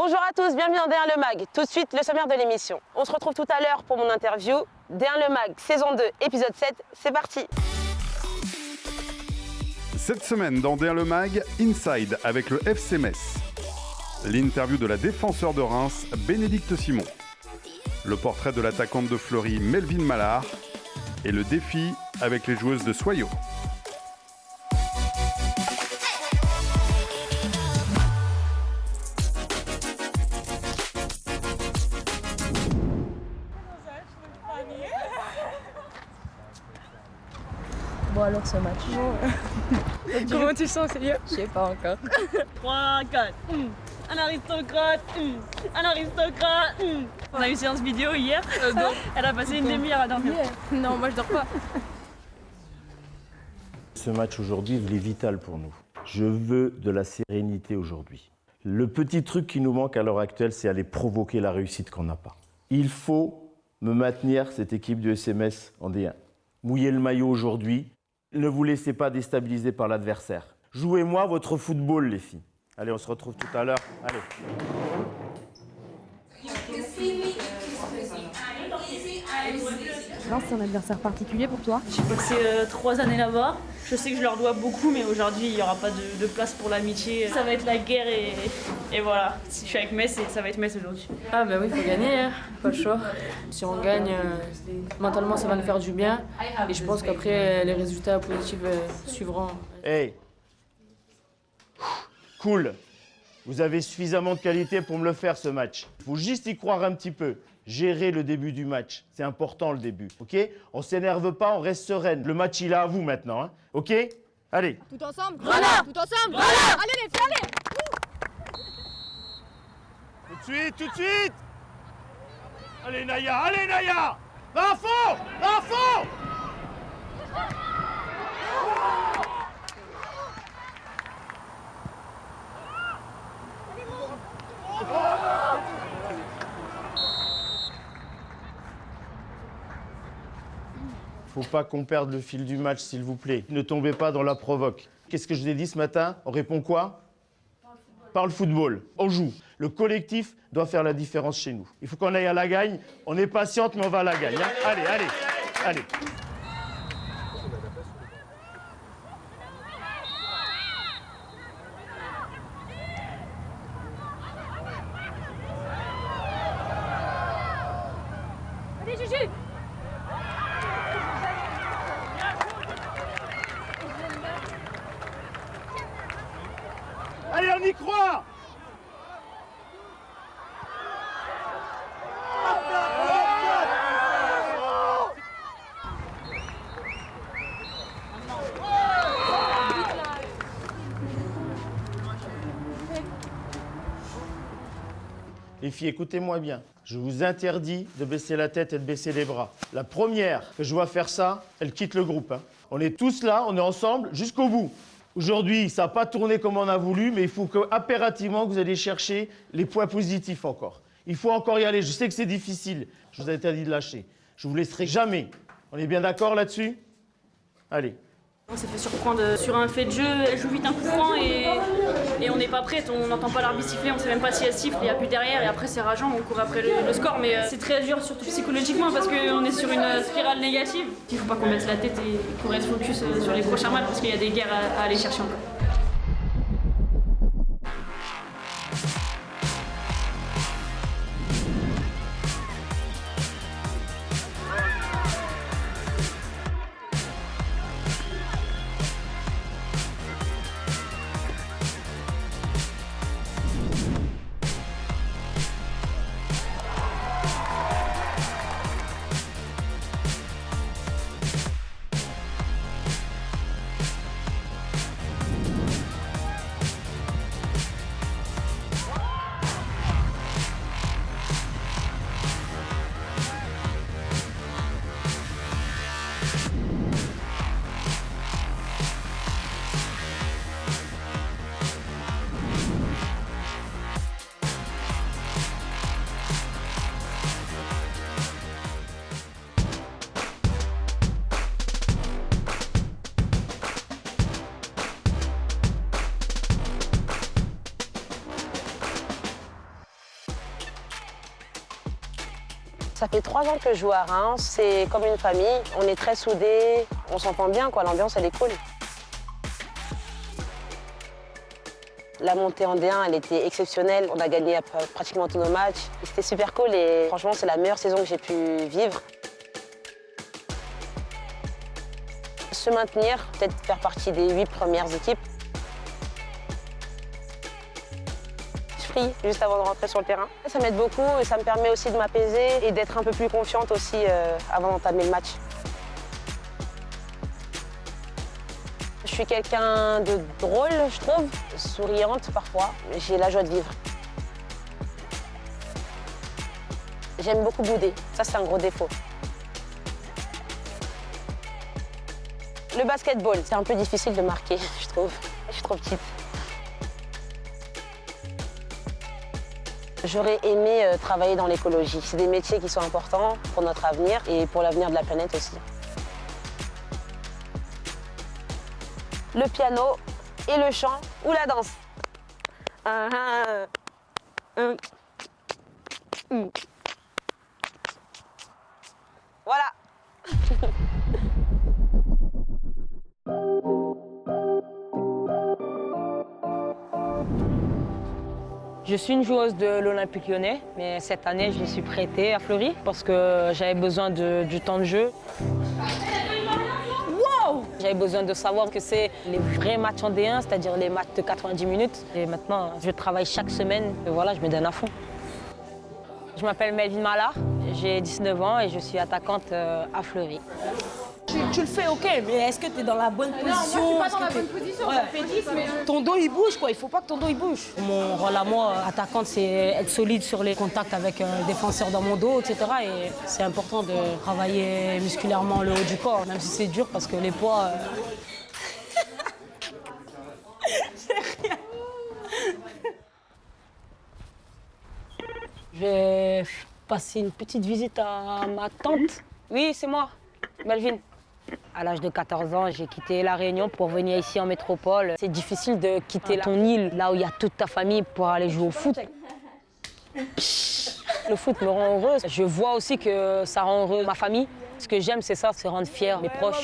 Bonjour à tous, bienvenue dans D1 Le Mag. Tout de suite, le sommaire de l'émission. On se retrouve tout à l'heure pour mon interview. D1 Le Mag, saison 2, épisode 7, c'est parti. Cette semaine dans D1 Le Mag, Inside avec le FC Metz. L'interview de la défenseur de Reims, Bénédicte Simon. Le portrait de l'attaquante de Fleury, Melvin Mallard. Et le défi avec les joueuses de Soyo. Bon alors ce match. Comment tu le sens, Célia? Je sais pas encore. 3, 4. Un aristocrate. Un aristocrate. On a eu une séance vidéo hier. Elle a passé une demi-heure à dormir. Non, moi je dors pas. Ce match aujourd'hui, il est vital pour nous. Je veux de la sérénité aujourd'hui. Le petit truc qui nous manque à l'heure actuelle, c'est aller provoquer la réussite qu'on n'a pas. Il faut me maintenir cette équipe du SMS en D1. Mouillez le maillot aujourd'hui. Ne vous laissez pas déstabiliser par l'adversaire. Jouez-moi votre football, les filles. Allez, on se retrouve tout à l'heure. Allez. Reims, c'est un adversaire particulier pour toi? J'ai passé 3 années là-bas. Je sais que je leur dois beaucoup, mais aujourd'hui, il n'y aura pas de place pour l'amitié. Ça va être la guerre et voilà. Si je suis avec Metz, ça va être Metz aujourd'hui. Ah bah oui, il faut gagner, hein. Pas le choix. Si on gagne, mentalement ça va nous faire du bien. Et je pense qu'après, les résultats positifs suivront. Hey. Cool. Vous avez suffisamment de qualité pour me le faire, ce match. Il faut juste y croire un petit peu. Gérer le début du match. C'est important, le début. OK? On s'énerve pas, on reste sereine. Le match, il est à vous maintenant. Hein? OK? Allez. Tout ensemble, voilà. Tout ensemble, voilà. Allez les filles, allez. Tout de suite, tout de suite. Allez Naya, va à fond, va à fond. Faut pas qu'on perde le fil du match, s'il vous plaît. Ne tombez pas dans la provoque. Qu'est-ce que je vous ai dit ce matin? On répond quoi? Par le football. On joue. Le collectif doit faire la différence chez nous. Il faut qu'on aille à la gagne. On est patiente, mais on va à la gagne. Hein? Allez. Allez Juju. Allez, on y croit. Les filles, écoutez-moi bien. Je vous interdis de baisser la tête et de baisser les bras. La première que je vois faire ça, elle quitte le groupe. Hein. On est tous là, on est ensemble jusqu'au bout. Aujourd'hui, ça n'a pas tourné comme on a voulu, mais il faut impérativement que vous allez chercher les points positifs encore. Il faut encore y aller. Je sais que c'est difficile. Je vous interdis de lâcher. Je ne vous laisserai jamais. On est bien d'accord là-dessus? Allez. On s'est fait surprendre sur un fait de jeu. Elle joue vite un coup franc et on n'est pas prête. On n'entend pas l'arbitre siffler, on ne sait même pas si elle siffle. Il n'y a plus derrière et après c'est rageant, on court après le score. Mais c'est très dur, surtout psychologiquement, parce qu'on est sur une spirale négative. Il ne faut pas qu'on baisse la tête et qu'on reste focus sur les prochains matchs parce qu'il y a des guerres à aller chercher encore. Ça fait 3 ans que je joue à Reims, c'est comme une famille, on est très soudés, on s'entend bien, quoi. L'ambiance elle est cool. La montée en D1, elle était exceptionnelle. On a gagné pratiquement tous nos matchs. C'était super cool et franchement, c'est la meilleure saison que j'ai pu vivre. Se maintenir, peut-être faire partie des 8 premières équipes. Je prie juste avant de rentrer sur le terrain. Ça m'aide beaucoup et ça me permet aussi de m'apaiser et d'être un peu plus confiante aussi avant d'entamer le match. Je suis quelqu'un de drôle, je trouve, souriante parfois. J'ai la joie de vivre. J'aime beaucoup bouder, ça c'est un gros défaut. Le basketball, c'est un peu difficile de marquer, je trouve. Je suis trop petite. J'aurais aimé travailler dans l'écologie. C'est des métiers qui sont importants pour notre avenir et pour l'avenir de la planète aussi. Le piano et le chant ou la danse. Voilà. Je suis une joueuse de l'Olympique Lyonnais, mais cette année, je me suis prêtée à Fleury parce que j'avais besoin du temps de jeu. J'avais besoin de savoir que c'est les vrais matchs en D1, c'est-à-dire les matchs de 90 minutes. Et maintenant, je travaille chaque semaine et voilà, je me donne à fond. Je m'appelle Melvin Malard, j'ai 19 ans et je suis attaquante à Fleury. Tu le fais, ok, mais est-ce que tu es dans la bonne position? Moi, je suis pas dans la bonne position, ça fait 10, mais... Ton dos, il bouge, quoi. Il faut pas que ton dos, il bouge. Mon rôle à moi, attaquante, c'est être solide sur les contacts avec un défenseur dans mon dos, etc. Et c'est important de travailler musculairement le haut du corps, même si c'est dur parce que les poids... C'est rien. Je vais passer une petite visite à ma tante. Oui, c'est moi, Melvin. À l'âge de 14 ans, j'ai quitté La Réunion pour venir ici en métropole. C'est difficile de quitter ton île, là où il y a toute ta famille, pour aller jouer au foot. Le foot me rend heureuse. Je vois aussi que ça rend heureux ma famille. Ce que j'aime, c'est ça, c'est rendre fier mes proches.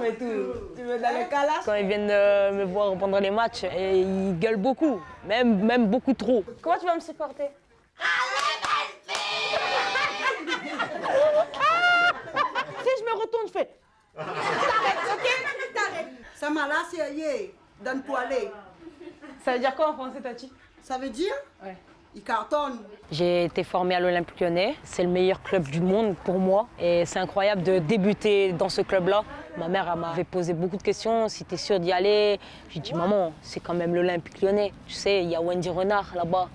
Mais tu veux dans le cas là? Quand ils viennent me voir pendant les matchs, et ils gueulent beaucoup, même beaucoup trop. Comment tu vas me supporter? Si je me retourne, je fais... T'arrêtes, ok? T'arrêtes. Ça m'a lassé, donne pour aller. Ça veut dire quoi en français, Tati? Ça veut dire? Ouais. Il cartonne. J'ai été formée à l'Olympique Lyonnais. C'est le meilleur club du monde pour moi. Et c'est incroyable de débuter dans ce club-là. Ma mère elle m'avait posé beaucoup de questions. Si t'es sûre d'y aller? J'ai dit, maman, c'est quand même l'Olympique Lyonnais. Tu sais, il y a Wendy Renard là-bas.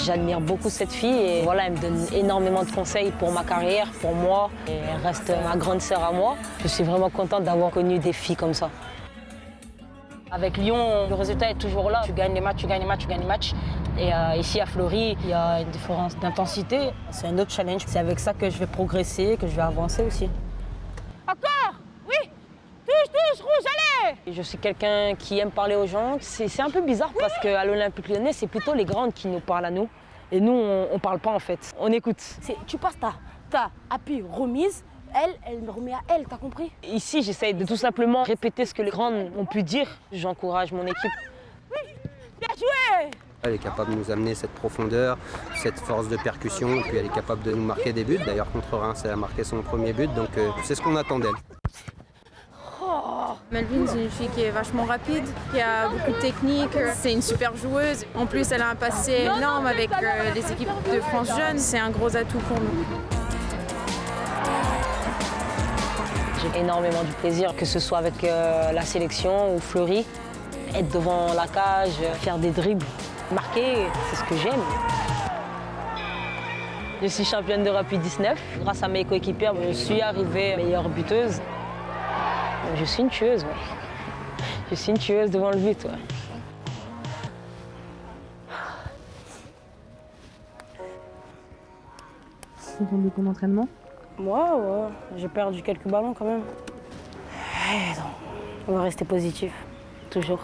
J'admire beaucoup cette fille et voilà, elle me donne énormément de conseils pour ma carrière, pour moi. Et elle reste ma grande sœur à moi. Je suis vraiment contente d'avoir connu des filles comme ça. Avec Lyon, le résultat est toujours là. Tu gagnes les matchs, tu gagnes les matchs, tu gagnes les matchs. Et ici à Fleury, il y a une différence d'intensité. C'est un autre challenge. C'est avec ça que je vais progresser, que je vais avancer aussi. Encore? Oui. Touche, rouge, allez! Je suis quelqu'un qui aime parler aux gens. C'est un peu bizarre parce qu'à l'Olympique Lyonnais, c'est plutôt les grandes qui nous parlent à nous. Et nous, on parle pas en fait, on écoute. Tu passes ta appui remise, elle remet à elle, t'as compris? Ici, j'essaye de tout simplement répéter ce que les grandes ont pu dire. J'encourage mon équipe. Oui, bien joué! Elle est capable de nous amener cette profondeur, cette force de percussion, et puis elle est capable de nous marquer des buts. D'ailleurs, contre Reims, elle a marqué son premier but, donc c'est ce qu'on attend d'elle. Melvin, c'est une fille qui est vachement rapide, qui a beaucoup de technique. C'est une super joueuse. En plus, elle a un passé énorme avec les équipes de France Jeunes. C'est un gros atout pour nous. J'ai énormément du plaisir, que ce soit avec la sélection ou Fleury. Être devant la cage, faire des dribbles, marquer, c'est ce que j'aime. Je suis championne d'Europe U19. Grâce à mes coéquipières, je suis arrivée meilleure buteuse. Je suis une tueuse, ouais. Je suis une tueuse devant le but, ouais. C'est de ton entraînement? Moi, ouais. J'ai perdu quelques ballons quand même. On va rester positif, toujours.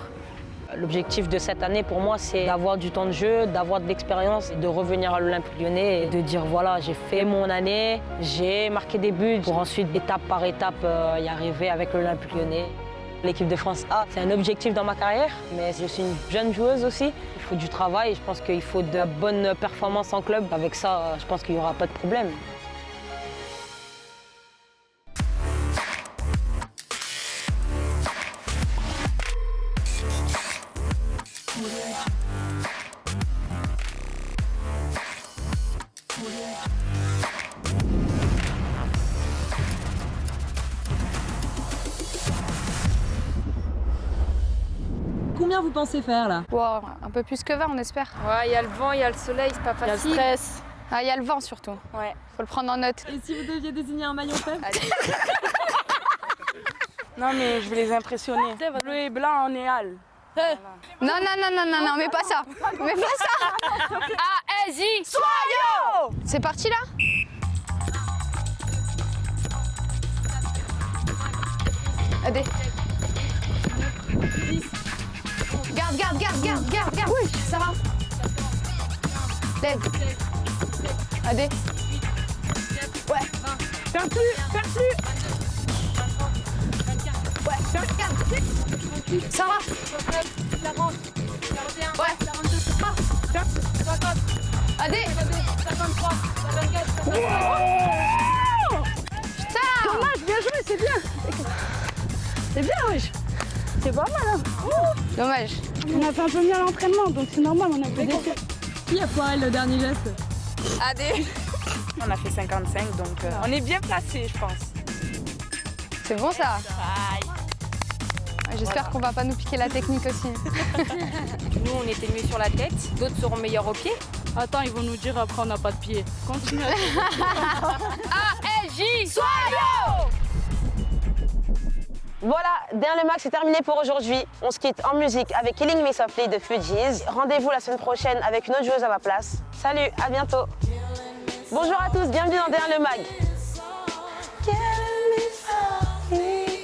L'objectif de cette année pour moi, c'est d'avoir du temps de jeu, d'avoir de l'expérience, de revenir à l'Olympique Lyonnais et de dire voilà, j'ai fait mon année, j'ai marqué des buts pour ensuite, étape par étape, y arriver avec l'Olympique Lyonnais. L'équipe de France A, c'est un objectif dans ma carrière, mais je suis une jeune joueuse aussi. Il faut du travail, je pense qu'il faut de bonnes performances en club. Avec ça, je pense qu'il n'y aura pas de problème. Combien vous pensez faire là? Wow, un peu plus que 20, on espère. Ouais, il y a le vent, il y a le soleil, c'est pas facile. Il y a le stress. Ah, il y a le vent surtout. Ouais. Faut le prendre en note. Et si vous deviez désigner un maillon faible? Non mais je vais les impressionner. Bleu et blanc en éal. Non, mets pas ça. Mets pas ça. A-S-I, soyo. C'est parti là? Allez. Garde. Oui, ça va. L'aide. Allez. Ouais. Faire plus. Ouais, 24. Ça va. Ouais. Allez. 53, 54, Putain. Dommage, bien joué, c'est bien. C'est bien, wesh. C'est pas mal, hein. Dommage. On a fait un peu mieux à l'entraînement, donc c'est normal, on a un peu déçu. Qui a foiré le dernier geste? Allez. On a fait 55 donc on est bien placé je pense. C'est bon ça. J'espère qu'on va pas nous piquer la technique aussi. Nous on était mieux sur la tête, d'autres seront meilleurs au pied. Attends, ils vont nous dire après on n'a pas de pied. Continue. A-L-J, soyo. Voilà, Derrière le Mag, c'est terminé pour aujourd'hui. On se quitte en musique avec Killing Me Softly de Fugees. Rendez-vous la semaine prochaine avec une autre joueuse à ma place. Salut, à bientôt. Bonjour à tous, bienvenue dans Derrière le Mag.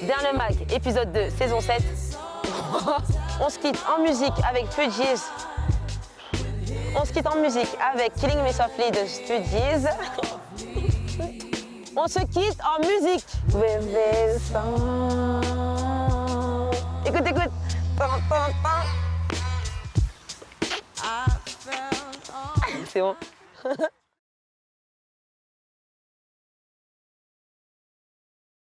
Derrière le Mag, épisode 2, saison 7. On se quitte en musique avec Fugees. On se quitte en musique avec Killing Me Softly de Fugees. On se quitte en musique. Écoute. C'est bon.